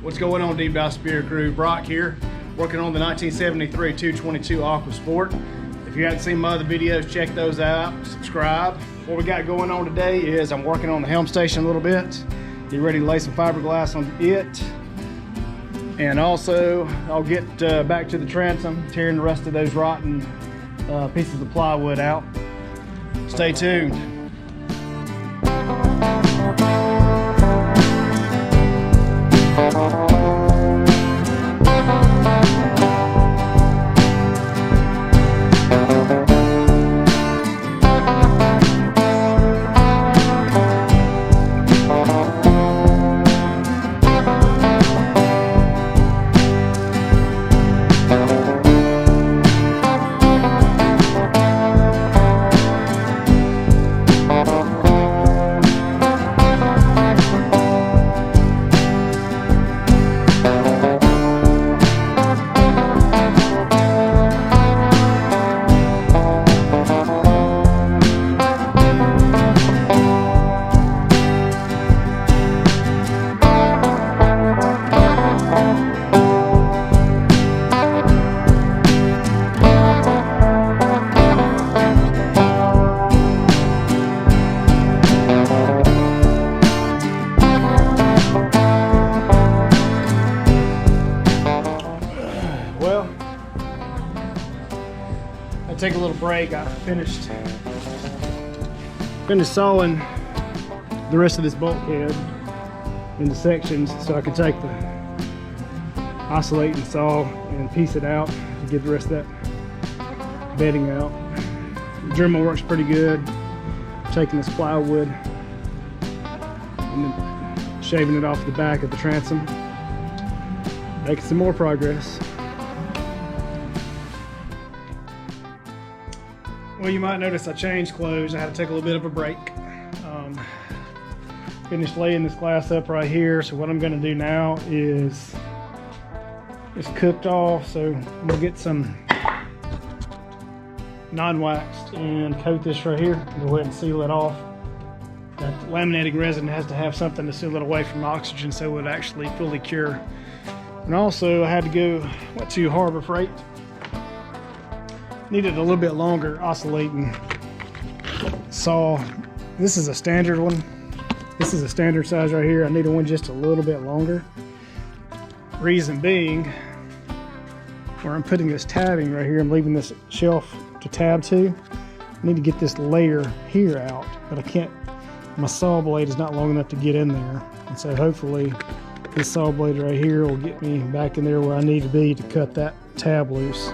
What's going on, Deep Dive Spear Crew? Brock here, working on the 1973 222 Aquasport. If you haven't seen my other videos, check those out, subscribe. What we got going on today is I'm working on the helm station a little bit. Get ready to lay some fiberglass on it. And also, I'll get back to the transom, tearing the rest of those rotten pieces of plywood out. Stay tuned. Take a little break. I finished sawing the rest of this bulkhead into sections so I can take the oscillating saw and piece it out to get the rest of that bedding out. The Dremel works pretty good. Taking this plywood and then shaving it off the back of the transom, making some more progress. Well, you might notice I changed clothes. I had to take a little bit of a break. Finished laying this glass up right here. So what I'm going to do now is it's cooked off. So I'm going to get some non-waxed and coat this right here. Go ahead and seal it off. That laminating resin has to have something to seal it away from oxygen so it would actually fully cure. And also I had to went to Harbor Freight. Needed a little bit longer oscillating saw. This is a standard one. This is a standard size right here. I needed one just a little bit longer. Reason being, where I'm putting this tabbing right here, I'm leaving this shelf to tab to. I need to get this layer here out, but I can't, my saw blade is not long enough to get in there. And so hopefully this saw blade right here will get me back in there where I need to be to cut that tab loose.